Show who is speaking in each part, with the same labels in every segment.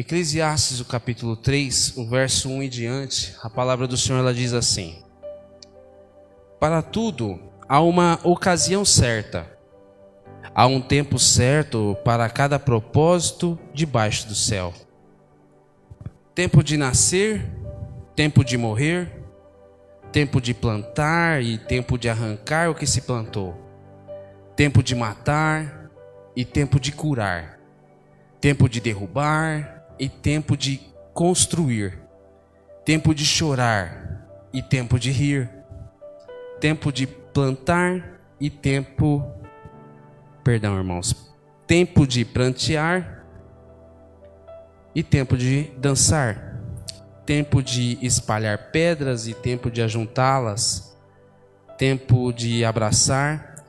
Speaker 1: Eclesiastes, o capítulo 3, o verso 1 em diante, a palavra do Senhor ela diz assim: para tudo há uma ocasião certa, há um tempo certo para cada propósito debaixo do céu. Tempo de nascer, tempo de morrer, tempo de plantar e tempo de arrancar o que se plantou, tempo de matar e tempo de curar, tempo de derrubar e tempo de construir, tempo de chorar e tempo de rir, tempo de plantar e tempo de prantear e tempo de dançar, tempo de espalhar pedras e tempo de ajuntá-las, tempo de abraçar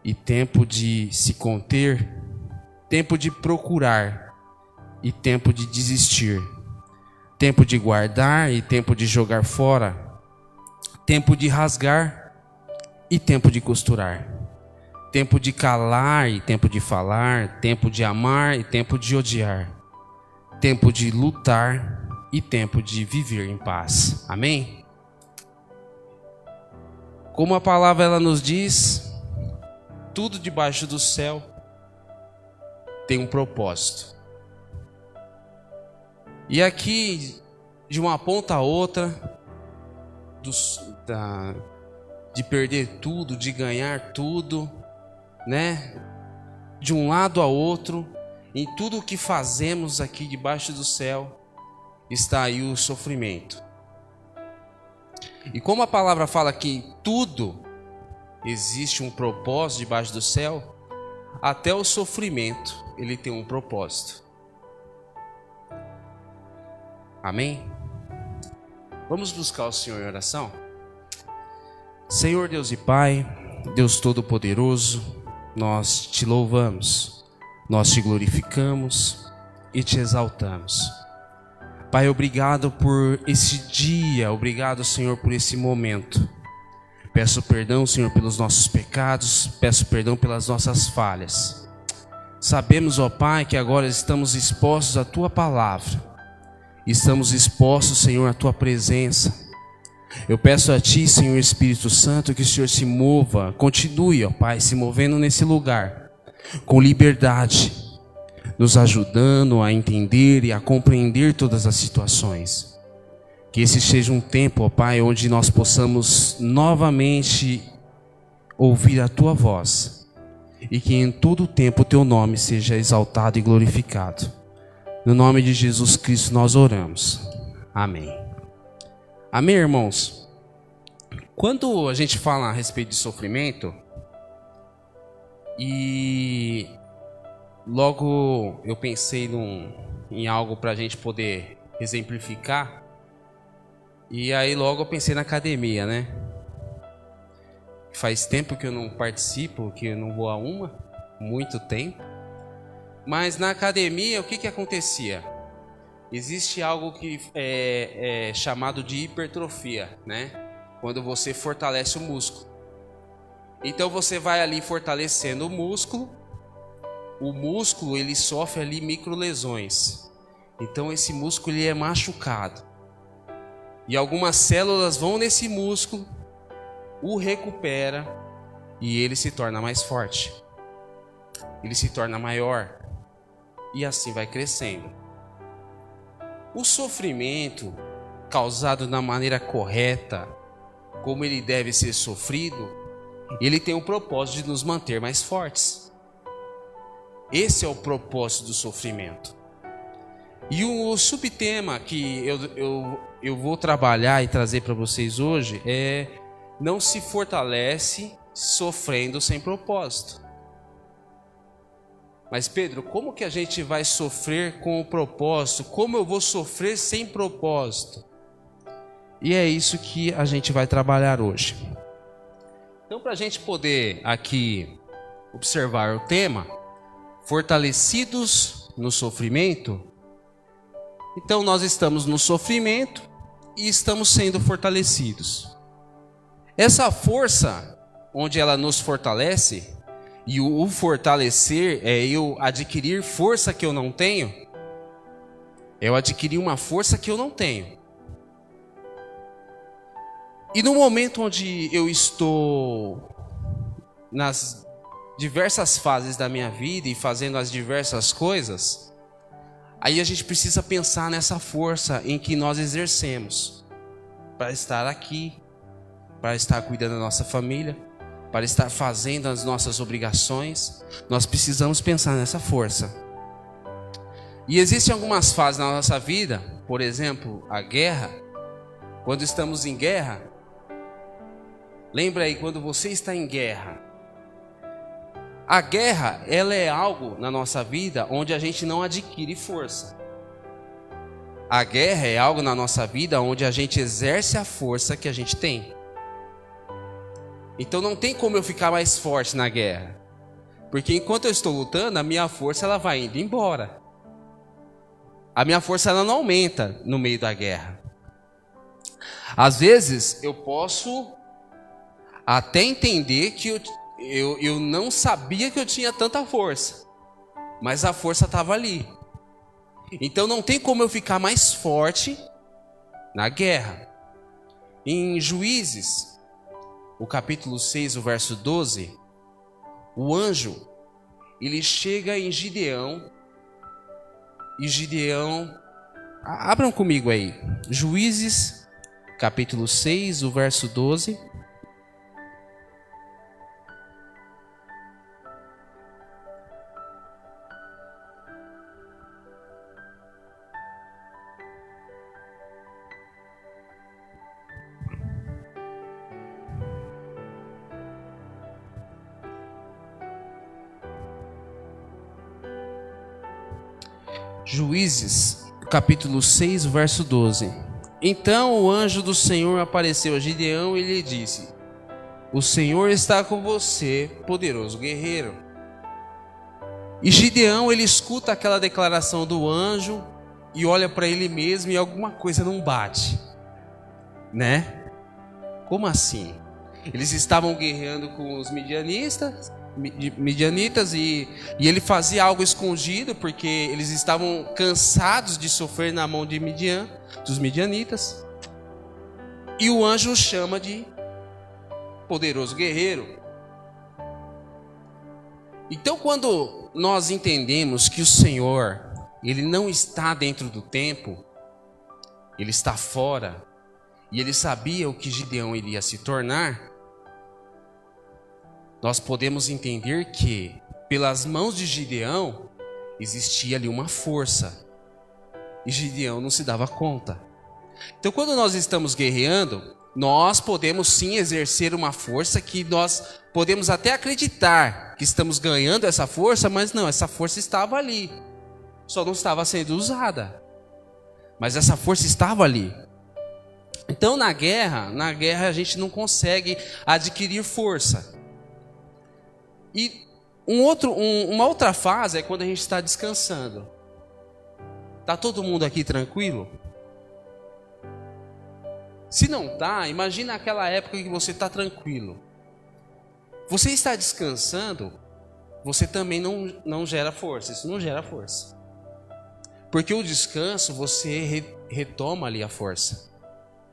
Speaker 1: e tempo de se conter, tempo de procurar e tempo de desistir, tempo de guardar e tempo de jogar fora, tempo de rasgar e tempo de costurar, tempo de calar e tempo de falar, tempo de amar e tempo de odiar, tempo de lutar e tempo de viver em paz. Amém? Como a palavra ela nos diz, tudo debaixo do céu tem um propósito. E aqui, de uma ponta a outra, de perder tudo, de ganhar tudo, né? De um lado a outro, em tudo o que fazemos aqui debaixo do céu, está aí o sofrimento. E como a palavra fala que em tudo existe um propósito debaixo do céu, até o sofrimento ele tem um propósito. Amém? Vamos buscar o Senhor em oração? Senhor Deus e Pai, Deus Todo-Poderoso, nós te louvamos, nós te glorificamos e te exaltamos. Pai, obrigado por esse dia, obrigado, Senhor, por esse momento. Peço perdão, Senhor, pelos nossos pecados, peço perdão pelas nossas falhas. Sabemos, ó Pai, que agora estamos expostos à Tua palavra. Estamos expostos, Senhor, à Tua presença. Eu peço a Ti, Senhor Espírito Santo, que o Senhor se mova, continue, ó Pai, se movendo nesse lugar, com liberdade, nos ajudando a entender e a compreender todas as situações. Que esse seja um tempo, ó Pai, onde nós possamos novamente ouvir a Tua voz, e que em todo o tempo o Teu nome seja exaltado e glorificado. No nome de Jesus Cristo nós oramos. Amém. Amém, irmãos? Quando a gente fala a respeito de sofrimento, e logo eu pensei em algo para a gente poder exemplificar, e aí logo eu pensei na academia, né? Faz tempo que eu não participo, que eu não vou a uma, muito tempo. Mas na academia, o que acontecia? Existe algo que é chamado de hipertrofia, né? Quando você fortalece o músculo. Então você vai ali fortalecendo o músculo ele sofre ali microlesões. Então esse músculo ele é machucado. E algumas células vão nesse músculo, o recupera e ele se torna mais forte. Ele se torna maior. E assim vai crescendo. O sofrimento causado da maneira correta, como ele deve ser sofrido, ele tem o propósito de nos manter mais fortes. Esse é o propósito do sofrimento. E o subtema que eu vou trabalhar e trazer para vocês hoje é: não se fortalece sofrendo sem propósito. Mas Pedro, como que a gente vai sofrer com o propósito? Como eu vou sofrer sem propósito? E é isso que a gente vai trabalhar hoje. Então, para a gente poder aqui observar o tema, fortalecidos no sofrimento. Então nós estamos no sofrimento e estamos sendo fortalecidos. Essa força, onde ela nos fortalece, e o fortalecer é eu adquirir força que eu não tenho. Eu adquiri uma força que eu não tenho. E no momento onde eu estou nas diversas fases da minha vida e fazendo as diversas coisas, aí a gente precisa pensar nessa força em que nós exercemos para estar aqui, para estar cuidando da nossa família, para estar fazendo as nossas obrigações. Nós precisamos pensar nessa força. E existem algumas fases na nossa vida, por exemplo, a guerra. Quando estamos em guerra, lembra aí, quando você está em guerra, a guerra, ela é algo na nossa vida onde a gente não adquire força. A guerra é algo na nossa vida onde a gente exerce a força que a gente tem. Então não tem como eu ficar mais forte na guerra. Porque enquanto eu estou lutando, a minha força ela vai indo embora. A minha força ela não aumenta no meio da guerra. Às vezes eu posso até entender que eu não sabia que eu tinha tanta força, mas a força estava ali. Então não tem como eu ficar mais forte na guerra. Em Juízes, o capítulo 6, o verso 12, o anjo, ele chega em Gideão, e Gideão, abram comigo aí, Juízes, capítulo 6, o verso 12. Juízes, capítulo 6, verso 12. Então o anjo do Senhor apareceu a Gideão e lhe disse: o Senhor está com você, poderoso guerreiro. E Gideão, ele escuta aquela declaração do anjo e olha para ele mesmo e alguma coisa não bate, né? Como assim? Eles estavam guerreando com os midianitas e ele fazia algo escondido porque eles estavam cansados de sofrer na mão de Midian, dos midianitas. E o anjo o chama de poderoso guerreiro. Então, quando nós entendemos que o Senhor, ele não está dentro do tempo, ele está fora, e ele sabia o que Gideão iria se tornar, nós podemos entender que, pelas mãos de Gideão, existia ali uma força. E Gideão não se dava conta. Então, quando nós estamos guerreando, nós podemos sim exercer uma força que nós podemos até acreditar que estamos ganhando essa força, mas não, essa força estava ali. Só não estava sendo usada. Mas essa força estava ali. Então, na guerra a gente não consegue adquirir força. E uma outra fase é quando a gente está descansando. Está todo mundo aqui tranquilo? Se não está, imagina aquela época que você está tranquilo. Você está descansando, você também não gera força. Isso não gera força. Porque o descanso, você retoma ali a força,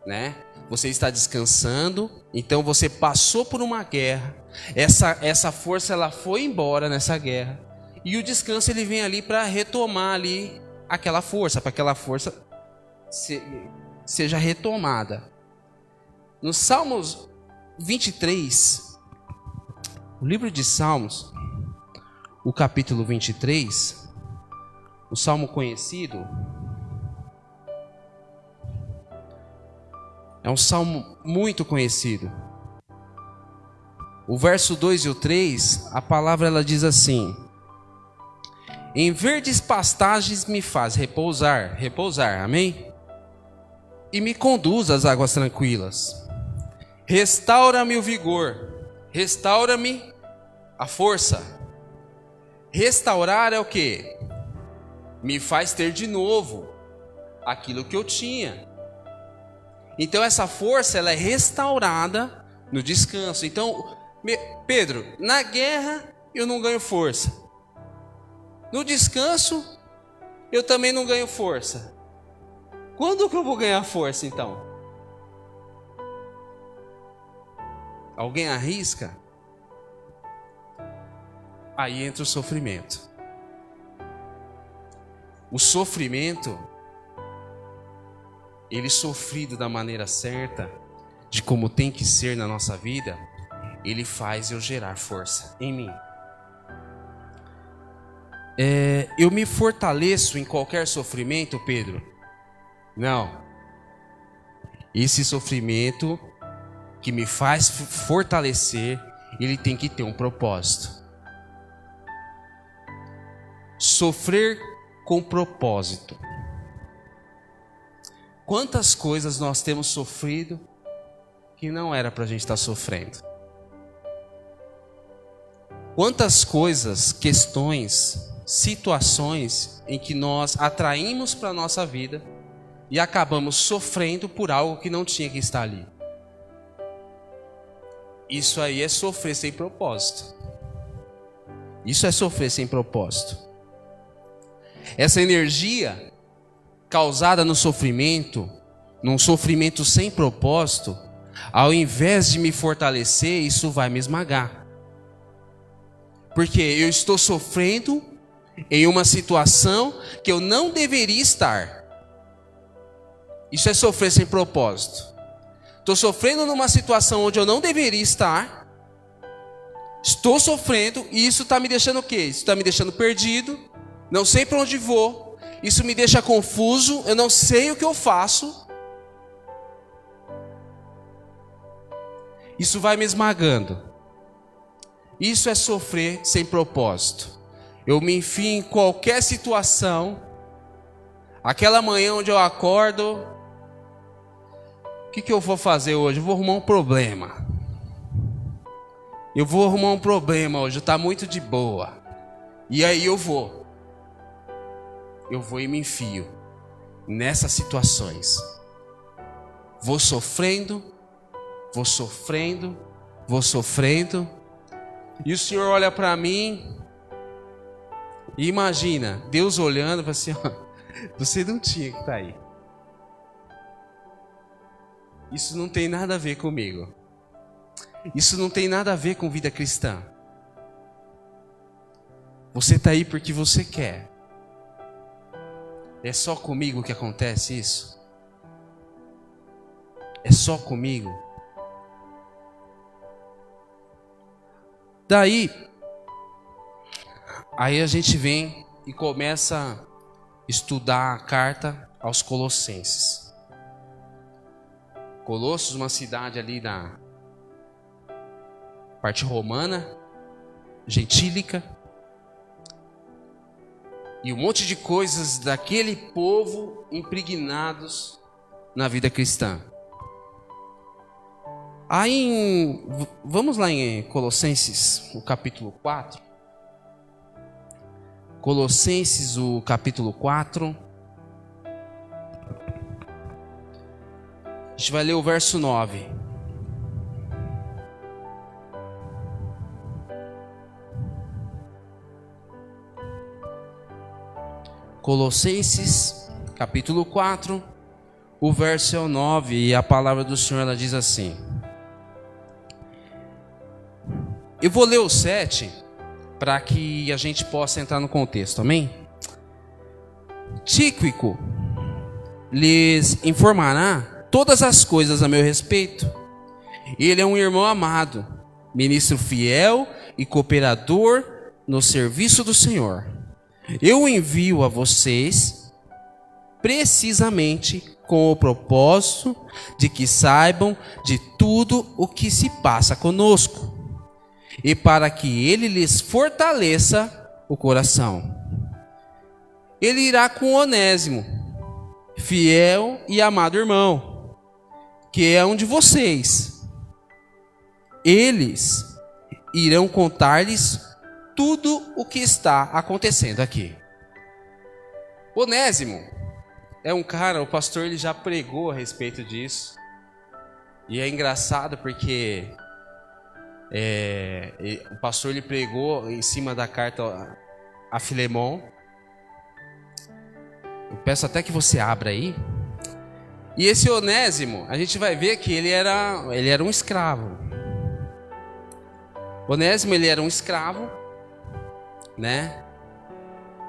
Speaker 1: né? Você está descansando, então você passou por uma guerra, essa força ela foi embora nessa guerra, e o descanso ele vem ali para retomar ali aquela força, para aquela força seja retomada. No Salmos 23, o livro de Salmos, o capítulo 23, o salmo conhecido, é um salmo muito conhecido. O verso 2 e o 3, a palavra ela diz assim: em verdes pastagens me faz repousar, amém? E me conduz às águas tranquilas. Restaura-me o vigor, restaura-me a força. Restaurar é o quê? Me faz ter de novo aquilo que eu tinha. Então essa força ela é restaurada no descanso. Então, Pedro, na guerra eu não ganho força. No descanso eu também não ganho força. Quando que eu vou ganhar força então? Alguém arrisca? Aí entra o sofrimento. O sofrimento, ele sofrido da maneira certa, de como tem que ser na nossa vida, ele faz eu gerar força em mim. Eu me fortaleço em qualquer sofrimento, Pedro? Não. Esse sofrimento que me faz fortalecer, ele tem que ter um propósito. Sofrer com propósito. Quantas coisas nós temos sofrido que não era para a gente estar sofrendo? Quantas coisas, questões, situações em que nós atraímos para a nossa vida e acabamos sofrendo por algo que não tinha que estar ali. Isso aí é sofrer sem propósito. Isso é sofrer sem propósito. Essa energia causada no sofrimento, num sofrimento sem propósito, ao invés de me fortalecer, isso vai me esmagar. Porque eu estou sofrendo em uma situação que eu não deveria estar. Isso é sofrer sem propósito. Estou sofrendo numa situação onde eu não deveria estar. Estou sofrendo e isso está me deixando o quê? Isso está me deixando perdido. Não sei para onde vou. Isso me deixa confuso. Eu não sei o que eu faço. Isso vai me esmagando. Isso é sofrer sem propósito. Eu me enfio em qualquer situação. Aquela manhã onde eu acordo, o que eu vou fazer hoje? Eu vou arrumar um problema. Eu vou arrumar um problema hoje, está muito de boa. E aí eu vou e me enfio nessas situações. Vou sofrendo. E o Senhor olha para mim e imagina, Deus olhando e fala assim, ó, você não tinha que estar aí. Isso não tem nada a ver comigo. Isso não tem nada a ver com vida cristã. Você está aí porque você quer. É só comigo que acontece isso? É só comigo? Daí a gente vem e começa a estudar a carta aos Colossenses. Colossos, uma cidade ali na parte romana, gentílica, e um monte de coisas daquele povo impregnados na vida cristã. Aí, vamos lá em Colossenses, o capítulo 4. Colossenses, o capítulo 4. A gente vai ler o verso 9. Colossenses, capítulo 4, o verso é o 9, e a palavra do Senhor ela diz assim. Eu vou ler o 7 para que a gente possa entrar no contexto, amém? Tíquico lhes informará todas as coisas a meu respeito. Ele é um irmão amado, ministro fiel e cooperador no serviço do Senhor. Eu envio a vocês precisamente com o propósito de que saibam de tudo o que se passa conosco e para que ele lhes fortaleça o coração. Ele irá com Onésimo, fiel e amado irmão, que é um de vocês. Eles irão contar-lhes tudo o que está acontecendo aqui. Onésimo é um cara, o pastor ele já pregou a respeito disso. E é engraçado porque o pastor ele pregou em cima da carta a Filemon. Eu peço até que você abra aí, E esse Onésimo, a gente vai ver que ele era um escravo. Onésimo, ele era um escravo, né?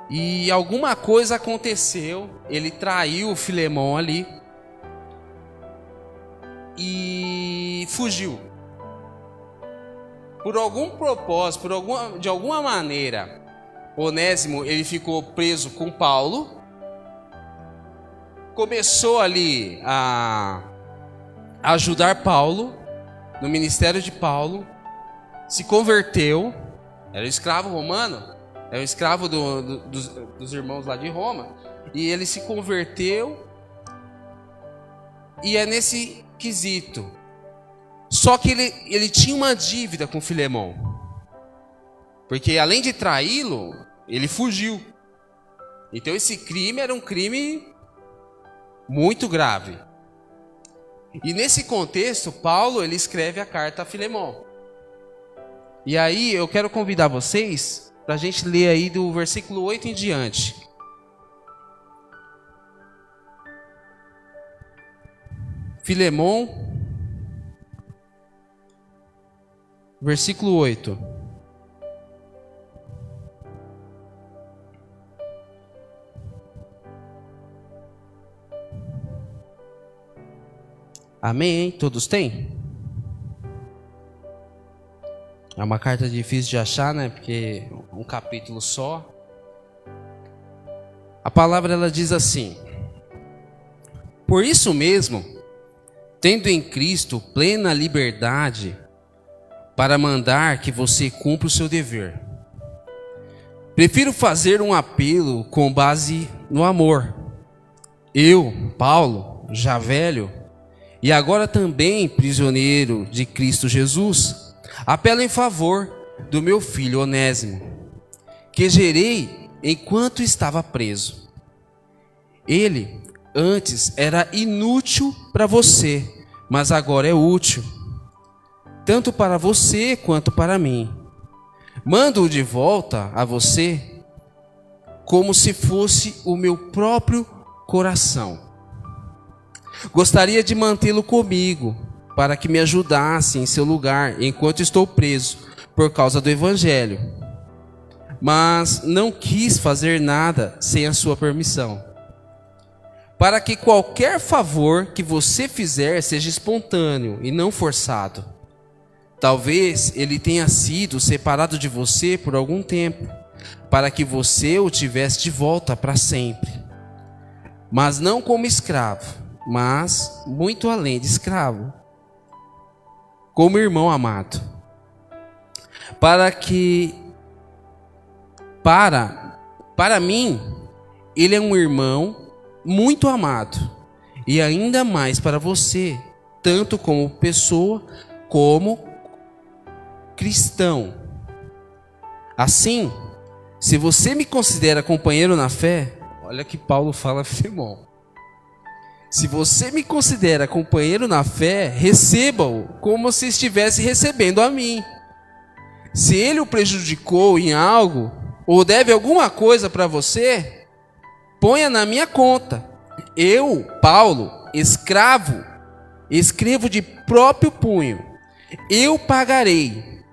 Speaker 1: E alguma coisa aconteceu, ele traiu o Filemão ali e fugiu. Por algum propósito, de alguma maneira, Onésimo, ele ficou preso com Paulo, começou ali a ajudar Paulo, no ministério de Paulo, se converteu, era um escravo romano, era um escravo dos irmãos lá de Roma, e ele se converteu, e é nesse quesito. Só que ele tinha uma dívida com Filemão, porque além de traí-lo, ele fugiu. Então esse crime era um crime muito grave. E nesse contexto, Paulo ele escreve a carta a Filemão. E aí eu quero convidar vocês para a gente ler aí do versículo 8 em diante. Filemão, versículo 8. Amém, hein? Todos têm? É uma carta difícil de achar, né? Porque um capítulo só. A palavra ela diz assim: por isso mesmo, tendo em Cristo plena liberdade para mandar que você cumpra o seu dever, prefiro fazer um apelo com base no amor. Eu, Paulo, já velho, e agora também prisioneiro de Cristo Jesus, apelo em favor do meu filho Onésimo, que gerei enquanto estava preso. Ele antes era inútil para você, mas agora é útil, tanto para você quanto para mim. Mando-o de volta a você, como se fosse o meu próprio coração. Gostaria de mantê-lo comigo, para que me ajudasse em seu lugar enquanto estou preso por causa do Evangelho. Mas não quis fazer nada sem a sua permissão, para que qualquer favor que você fizer seja espontâneo e não forçado. Talvez ele tenha sido separado de você por algum tempo, para que você o tivesse de volta para sempre. Mas não como escravo, mas muito além de escravo, como irmão amado. Para mim, ele é um irmão muito amado, e ainda mais para você, tanto como pessoa, como cristão. Assim, se você me considera companheiro na fé, olha que Paulo fala a Filemão. Se você me considera companheiro na fé, receba-o como se estivesse recebendo a mim. Se ele o prejudicou em algo, ou deve alguma coisa para você, ponha na minha conta. Eu, Paulo, escrevo de próprio punho. Eu pagarei,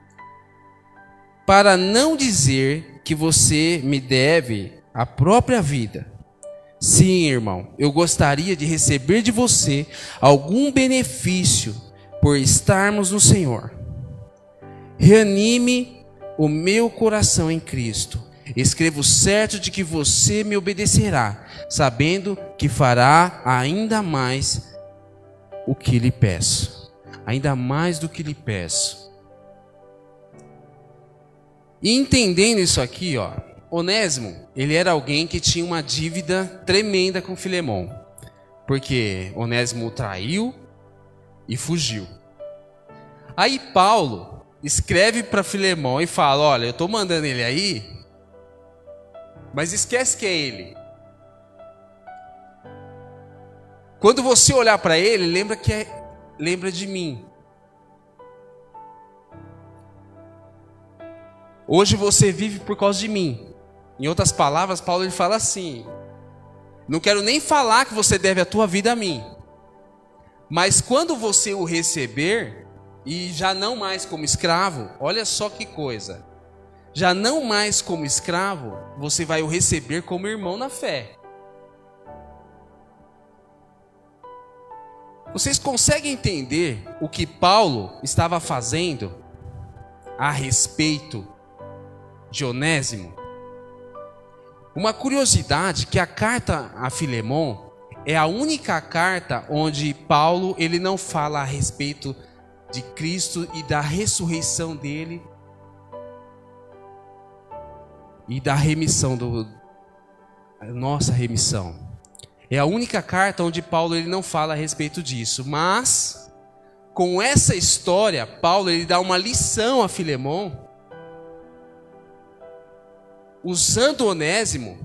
Speaker 1: para não dizer que você me deve a própria vida. Sim, irmão, eu gostaria de receber de você algum benefício por estarmos no Senhor. Reanime o meu coração em Cristo. Escrevo certo de que você me obedecerá, sabendo que fará ainda mais o que lhe peço. Ainda mais do que lhe peço. E entendendo isso aqui, Onésimo, ele era alguém que tinha uma dívida tremenda com Filemão, porque Onésimo o traiu e fugiu. Aí Paulo escreve para Filemão e fala: olha, eu estou mandando ele aí, mas esquece que é ele. Quando você olhar para ele, lembra de mim. Hoje você vive por causa de mim. Em outras palavras, Paulo ele fala assim: não quero nem falar que você deve a tua vida a mim, Mas quando você o receber, e já não mais como escravo, olha só que coisa. Já não mais como escravo, você vai o receber como irmão na fé. Vocês conseguem entender o que Paulo estava fazendo a respeito de Onésimo? Uma curiosidade que a carta a Filemon é a única carta onde Paulo ele não fala a respeito de Cristo e da ressurreição dele e da remissão nossa remissão. É a única carta onde Paulo ele não fala a respeito disso, mas com essa história, Paulo ele dá uma lição a Filemon, usando Onésimo,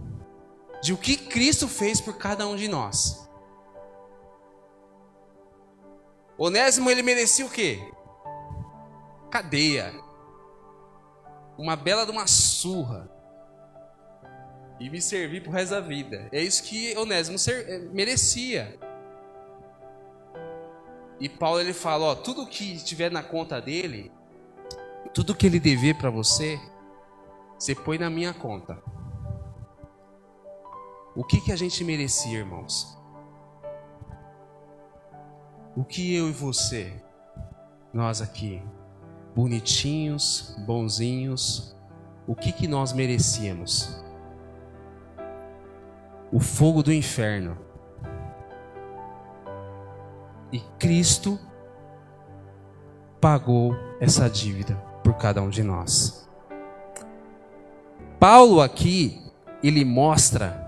Speaker 1: de o que Cristo fez por cada um de nós. Onésimo ele merecia o quê? Cadeia, uma bela de uma surra, e me servir pro resto da vida. É isso que Onésimo merecia. E Paulo ele fala, ó, tudo que estiver na conta dele, tudo que ele dever para você, você põe na minha conta. O que a gente merecia, irmãos? O que eu e você, nós aqui, bonitinhos, bonzinhos, o que nós merecíamos? O fogo do inferno. E Cristo pagou essa dívida por cada um de nós. Paulo aqui, ele mostra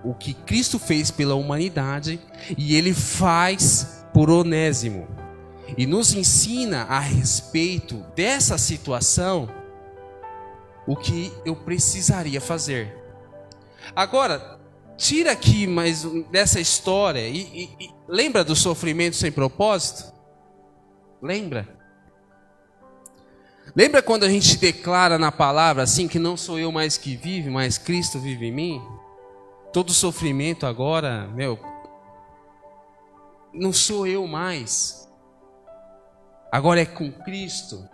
Speaker 1: o que Cristo fez pela humanidade e ele faz por Onésimo. E nos ensina a respeito dessa situação o que eu precisaria fazer. Agora, tira aqui mais dessa história e lembra do sofrimento sem propósito? Lembra? Lembra quando a gente declara na palavra assim que não sou eu mais que vive, mas Cristo vive em mim? Todo sofrimento agora, não sou eu mais. Agora é com Cristo.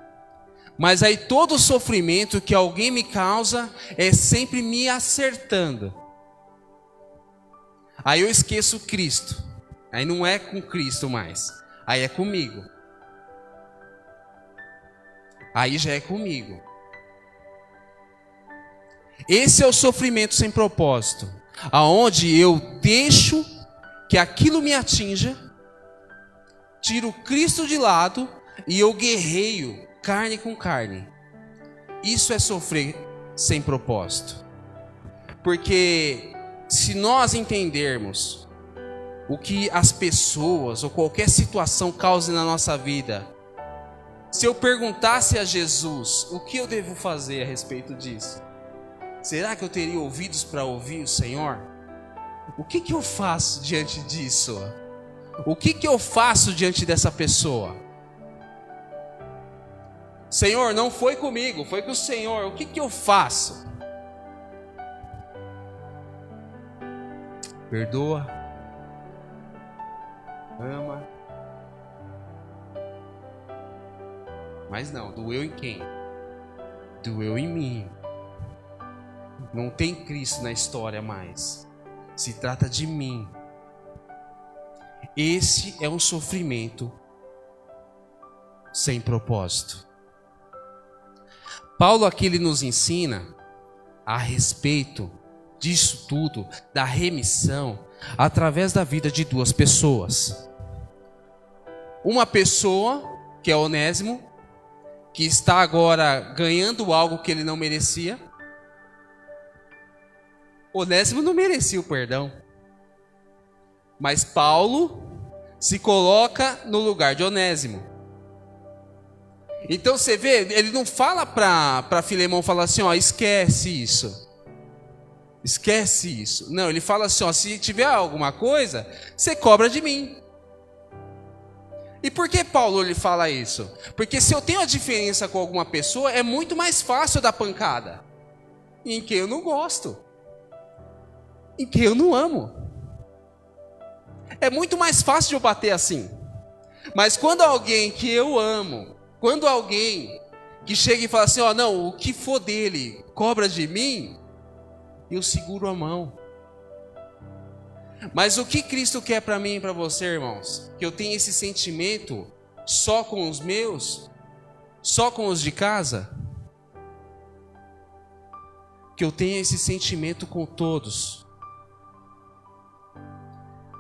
Speaker 1: Mas aí todo sofrimento que alguém me causa é sempre me acertando. Aí eu esqueço Cristo. Aí não é com Cristo mais. Aí é comigo. Aí já é comigo. Esse é o sofrimento sem propósito. Aonde eu deixo que aquilo me atinja, tiro Cristo de lado e eu guerreio carne com carne. Isso é sofrer sem propósito. Porque se nós entendermos o que as pessoas ou qualquer situação cause na nossa vida, se eu perguntasse a Jesus o que eu devo fazer a respeito disso, será que eu teria ouvidos para ouvir o Senhor? O que eu faço diante disso? O que eu faço diante dessa pessoa? Senhor, não foi comigo, foi com o Senhor. O que eu faço? Perdoa, ama, mas não, doeu em quem? Doeu em mim. Não tem Cristo na história mais, se trata de mim. Esse é um sofrimento sem propósito. Paulo aqui ele nos ensina a respeito disso tudo, da remissão, através da vida de duas pessoas. Uma pessoa, que é Onésimo, que está agora ganhando algo que ele não merecia. Onésimo não merecia o perdão. Mas Paulo se coloca no lugar de Onésimo. Então você vê, ele não fala para Filemão falar assim, ó, esquece isso. Esquece isso. Não, ele fala assim, ó, se tiver alguma coisa, você cobra de mim. E por que Paulo ele fala isso? Porque se eu tenho a diferença com alguma pessoa, é muito mais fácil dar pancada. Em quem eu não gosto. Em quem eu não amo. É muito mais fácil de eu bater assim. Mas quando alguém que eu amo, quando alguém que chega e fala assim, ó, não, o que for dele cobra de mim, eu seguro a mão. Mas o que Cristo quer para mim e para você, irmãos? Que eu tenha esse sentimento só com os meus? Só com os de casa? Que eu tenha esse sentimento com todos.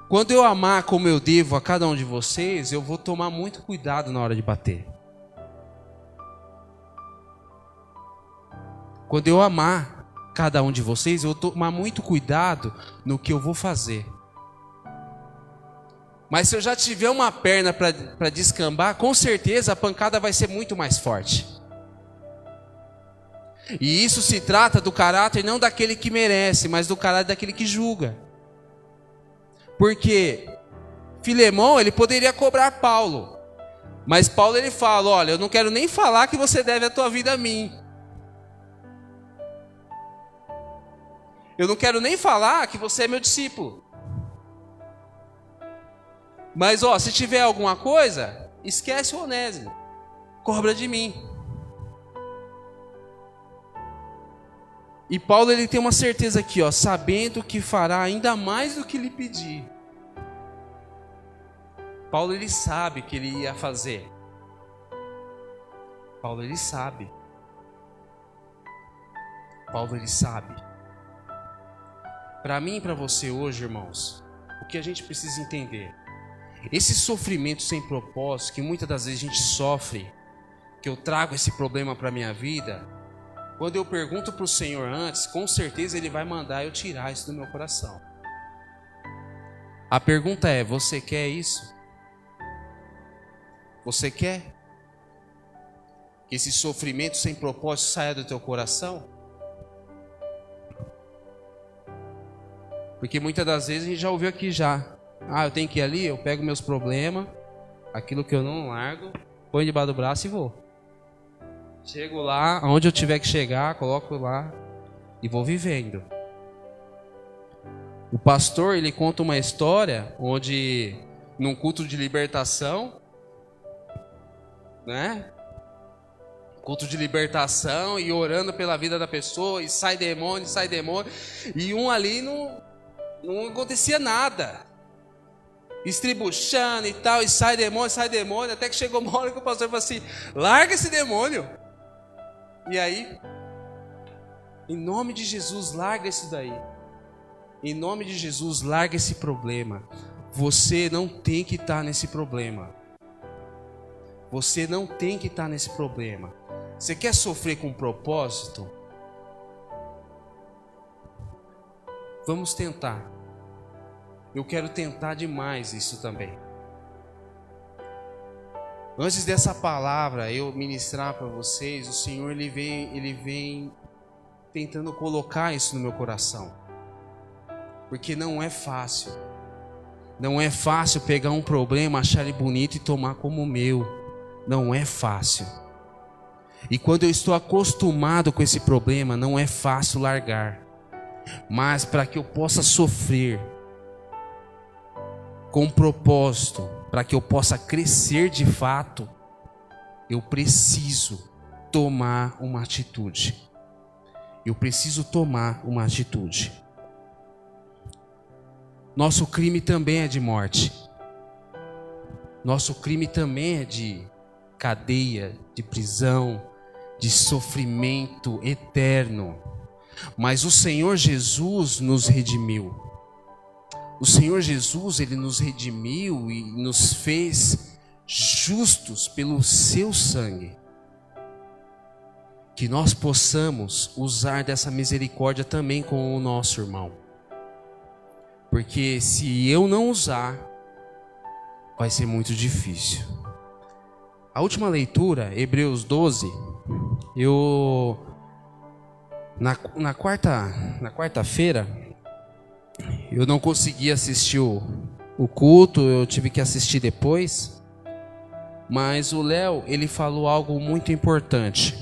Speaker 1: Quando eu amar como eu devo a cada um de vocês, eu vou tomar muito cuidado na hora de bater. Quando eu amar cada um de vocês, eu vou tomar muito cuidado no que eu vou fazer. Mas se eu já tiver uma perna para descambar, com certeza a pancada vai ser muito mais forte. E isso se trata do caráter não daquele que merece, mas do caráter daquele que julga. Porque Filemão, ele poderia cobrar Paulo. Mas Paulo, ele fala, olha, eu não quero nem falar que você deve a tua vida a mim. Eu não quero nem falar que você é meu discípulo. Mas, ó, se tiver alguma coisa, esquece o Onésimo. Cobra de mim. E Paulo, ele tem uma certeza aqui, ó, sabendo que fará ainda mais do que lhe pedir. Paulo, ele sabe que ele ia fazer. Paulo, ele sabe. Paulo, ele sabe. Para mim e para você hoje, irmãos, o que a gente precisa entender? Esse sofrimento sem propósito, que muitas das vezes a gente sofre, que eu trago esse problema para a minha vida, quando eu pergunto para o Senhor antes, com certeza Ele vai mandar eu tirar isso do meu coração. A pergunta é, você quer isso? Você quer que esse sofrimento sem propósito saia do teu coração? Porque muitas das vezes a gente já ouviu aqui já. Ah, eu tenho que ir ali, eu pego meus problemas, aquilo que eu não largo, ponho debaixo do braço e vou. Chego lá, aonde eu tiver que chegar, coloco lá e vou vivendo. O pastor, ele conta uma história onde, num culto de libertação, né? Culto de libertação e orando pela vida da pessoa, e sai demônio, e um ali não acontecia nada. Estribuchando e tal, e sai demônio, até que chegou uma hora que o pastor falou assim, larga esse demônio. E aí, em nome de Jesus, larga isso daí. Em nome de Jesus, larga esse problema. Você não tem que estar nesse problema. Você não tem que estar nesse problema. Você quer sofrer com propósito? Vamos tentar. Eu quero tentar demais isso também. Antes dessa palavra eu ministrar para vocês, o Senhor ele vem tentando colocar isso no meu coração. Porque não é fácil. Não é fácil pegar um problema, achar ele bonito e tomar como meu. Não é fácil. E quando eu estou acostumado com esse problema, não é fácil largar. Mas para que eu possa sofrer com propósito, para que eu possa crescer de fato, eu preciso tomar uma atitude. Eu preciso tomar uma atitude. Nosso crime também é de morte. Nosso crime também é de cadeia, de prisão, de sofrimento eterno. Mas o Senhor Jesus nos redimiu. O Senhor Jesus, Ele nos redimiu e nos fez justos pelo seu sangue. Que nós possamos usar dessa misericórdia também com o nosso irmão. Porque se eu não usar, vai ser muito difícil. A última leitura, Hebreus 12, na quarta-feira, eu não consegui assistir o culto, eu tive que assistir depois. Mas o Léo, ele falou algo muito importante.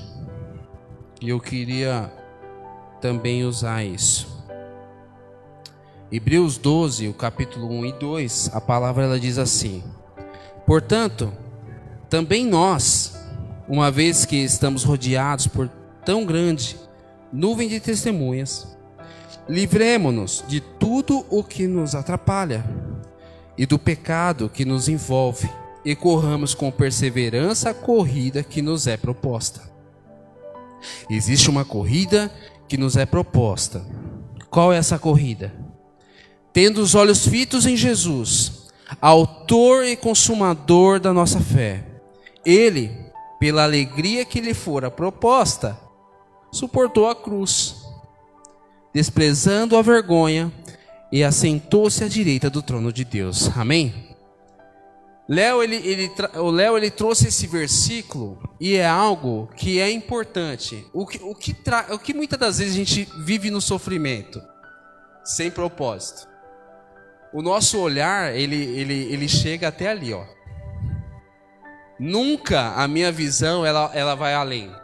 Speaker 1: E eu queria também usar isso. Hebreus 12, o capítulo 1 e 2, a palavra ela diz assim: portanto, também nós, uma vez que estamos rodeados por tão grande nuvem de testemunhas, livremo-nos de tudo o que nos atrapalha e do pecado que nos envolve, e corramos com perseverança a corrida que nos é proposta. Existe uma corrida que nos é proposta. Qual é essa corrida? Tendo os olhos fitos em Jesus, autor e consumador da nossa fé. Ele, pela alegria que lhe fora proposta, suportou a cruz, desprezando a vergonha, e assentou-se à direita do trono de Deus. Amém? O Léo ele trouxe esse versículo e é algo que é importante. O que muitas das vezes a gente vive no sofrimento, sem propósito. O nosso olhar, ele chega até ali, ó. Nunca a minha visão, ela vai além.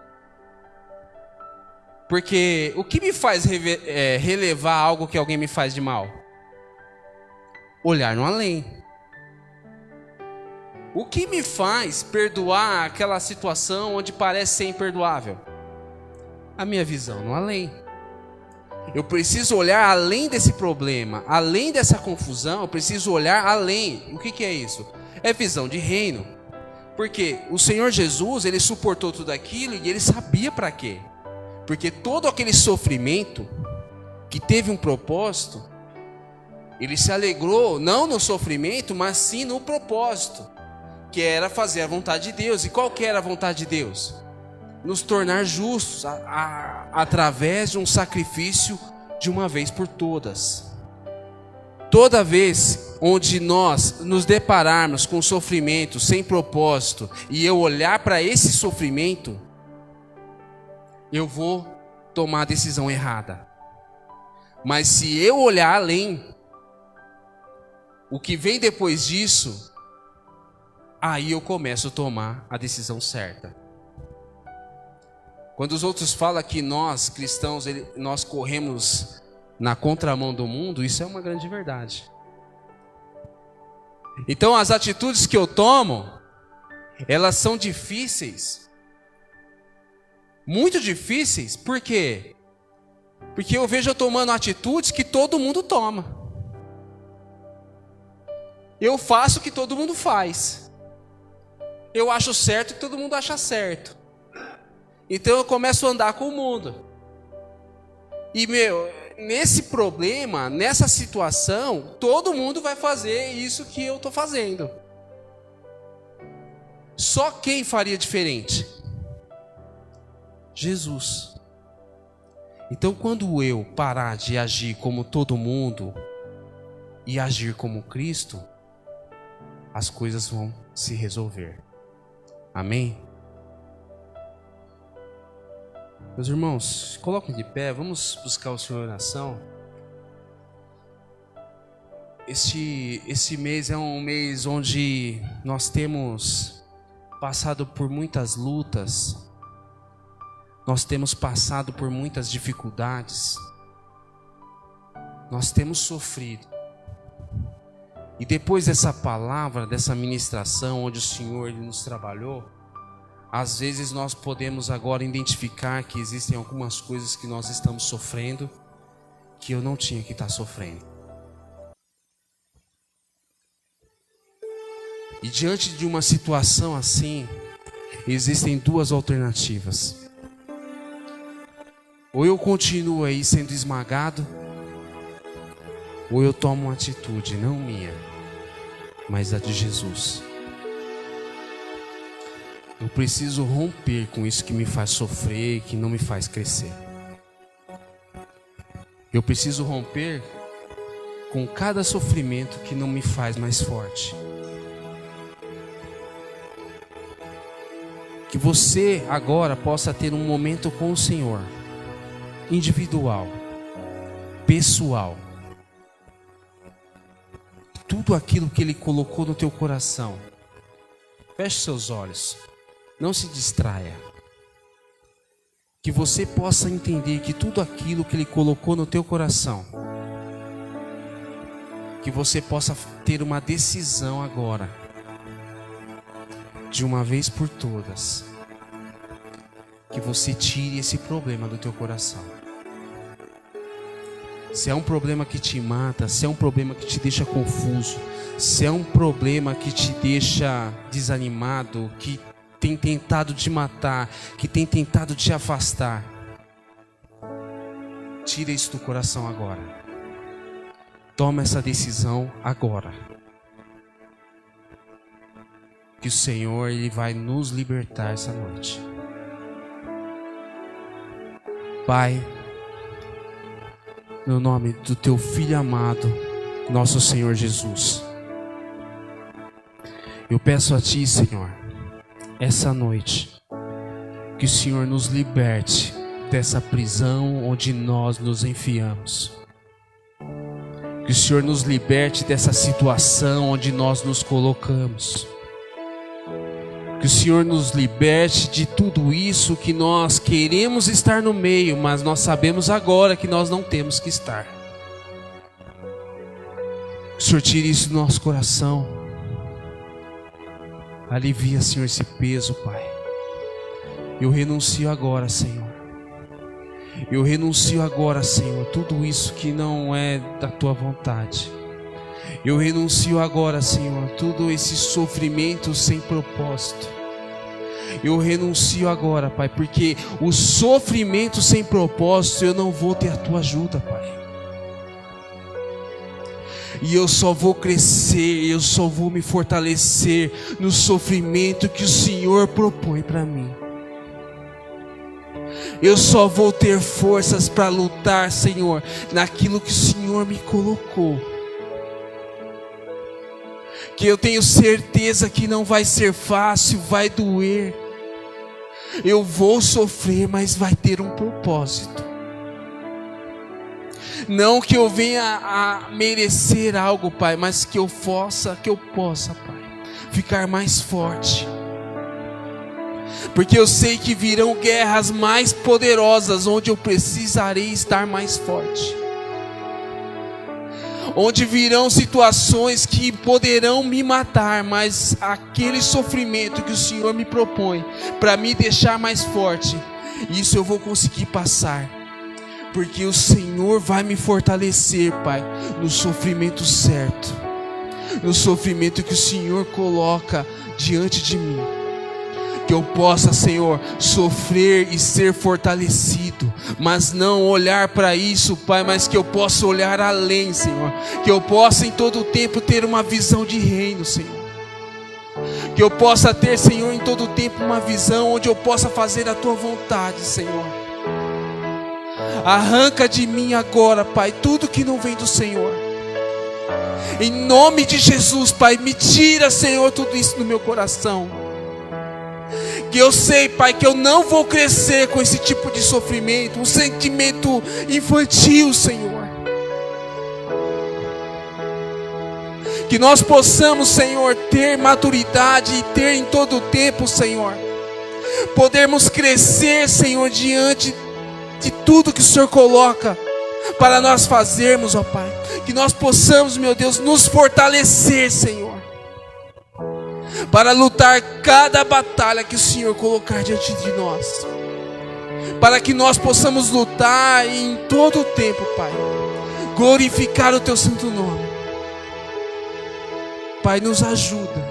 Speaker 1: Porque o que me faz relevar algo que alguém me faz de mal? Olhar no além. O que me faz perdoar aquela situação onde parece ser imperdoável? A minha visão no além. Eu preciso olhar além desse problema, além dessa confusão, eu preciso olhar além. O que é isso? É visão de reino. Porque o Senhor Jesus, ele suportou tudo aquilo e ele sabia para quê. Porque todo aquele sofrimento que teve um propósito, ele se alegrou não no sofrimento, mas sim no propósito, que era fazer a vontade de Deus. E qual que era a vontade de Deus? Nos tornar justos através de um sacrifício de uma vez por todas. Toda vez onde nós nos depararmos com sofrimento sem propósito e eu olhar para esse sofrimento, eu vou tomar a decisão errada. Mas se eu olhar além, o que vem depois disso, aí eu começo a tomar a decisão certa. Quando os outros falam que nós, cristãos, nós corremos na contramão do mundo, isso é uma grande verdade. Então as atitudes que eu tomo, elas são difíceis. Muito difíceis, por quê? Porque eu vejo eu tomando atitudes que todo mundo toma. Eu faço o que todo mundo faz. Eu acho certo o que todo mundo acha certo. Então eu começo a andar com o mundo. E nesse problema, nessa situação, todo mundo vai fazer isso que eu estou fazendo. Só quem faria diferente? Jesus. Então quando eu parar de agir como todo mundo e agir como Cristo, as coisas vão se resolver. Amém? Meus irmãos, coloquem de pé, vamos buscar o Senhor em oração. Esse mês é um mês onde nós temos passado por muitas lutas, nós temos passado por muitas dificuldades, nós temos sofrido. E depois dessa palavra, dessa ministração onde o Senhor nos trabalhou, às vezes nós podemos agora identificar que existem algumas coisas que nós estamos sofrendo que eu não tinha que estar sofrendo. E diante de uma situação assim, existem duas alternativas. Ou eu continuo aí sendo esmagado, ou eu tomo uma atitude, não minha, mas a de Jesus. Eu preciso romper com isso que me faz sofrer, que não me faz crescer. Eu preciso romper com cada sofrimento que não me faz mais forte. Que você agora possa ter um momento com o Senhor, individual, pessoal. Tudo aquilo que Ele colocou no teu coração. Feche seus olhos. Não se distraia. Que você possa entender que tudo aquilo que Ele colocou no teu coração que você possa ter uma decisão agora, de uma vez por todas, que você tire esse problema do teu coração. Se é um problema que te mata, se é um problema que te deixa confuso, se é um problema que te deixa desanimado, que tem tentado te matar, que tem tentado te afastar, tira isso do coração agora. Toma essa decisão agora. Que o Senhor, Ele vai nos libertar essa noite. Pai, no nome do Teu Filho amado, nosso Senhor Jesus, eu peço a Ti, Senhor, essa noite, que o Senhor nos liberte dessa prisão onde nós nos enfiamos. Que o Senhor nos liberte dessa situação onde nós nos colocamos. Que o Senhor nos liberte de tudo isso que nós queremos estar no meio, mas nós sabemos agora que nós não temos que estar. Que o Senhor tire isso do nosso coração. Alivia, Senhor, esse peso, Pai. Eu renuncio agora, Senhor. Eu renuncio agora, Senhor, tudo isso que não é da Tua vontade. Eu renuncio agora, Senhor, todo esse sofrimento sem propósito. Eu renuncio agora, Pai, porque o sofrimento sem propósito eu não vou ter a Tua ajuda, Pai. E eu só vou crescer, eu só vou me fortalecer no sofrimento que o Senhor propõe para mim. Eu só vou ter forças para lutar, Senhor, naquilo que o Senhor me colocou. Que eu tenho certeza que não vai ser fácil, vai doer. Eu vou sofrer, mas vai ter um propósito. Não que eu venha a merecer algo, Pai, mas que eu possa, Pai, ficar mais forte. Porque eu sei que virão guerras mais poderosas, onde eu precisarei estar mais forte. Onde virão situações que poderão me matar, mas aquele sofrimento que o Senhor me propõe para me deixar mais forte, isso eu vou conseguir passar. Porque o Senhor vai me fortalecer, Pai, no sofrimento certo, no sofrimento que o Senhor coloca diante de mim. Que eu possa, Senhor, sofrer e ser fortalecido, mas não olhar para isso, Pai, mas que eu possa olhar além, Senhor. Que eu possa em todo o tempo ter uma visão de reino, Senhor. Que eu possa ter, Senhor, em todo o tempo uma visão onde eu possa fazer a Tua vontade, Senhor. Arranca de mim agora, Pai, tudo que não vem do Senhor. Em nome de Jesus, Pai, me tira, Senhor, tudo isso do meu coração. Que eu sei, Pai, que eu não vou crescer com esse tipo de sofrimento, um sentimento infantil, Senhor. Que nós possamos, Senhor, ter maturidade e ter em todo o tempo, Senhor, podermos crescer, Senhor, diante de tudo que o Senhor coloca para nós fazermos, ó Pai. Que nós possamos, meu Deus, nos fortalecer, Senhor, para lutar cada batalha que o Senhor colocar diante de nós. Para que nós possamos lutar em todo o tempo, Pai, glorificar o Teu santo nome. Pai, nos ajuda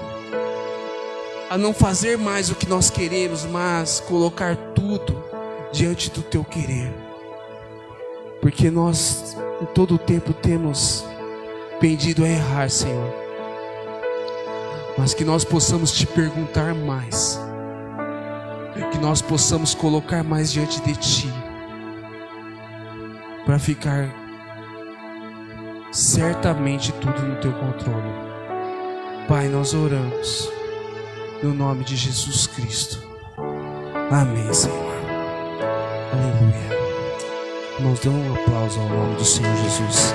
Speaker 1: a não fazer mais o que nós queremos, mas colocar tudo diante do Teu querer. Porque nós em todo o tempo temos pendido a errar, Senhor. Mas que nós possamos Te perguntar mais. Que nós possamos colocar mais diante de Ti. Para ficar certamente tudo no Teu controle. Pai, nós oramos no nome de Jesus Cristo. Amém, Senhor. Aleluia. Irmãos, dê um aplauso ao nome do Senhor Jesus.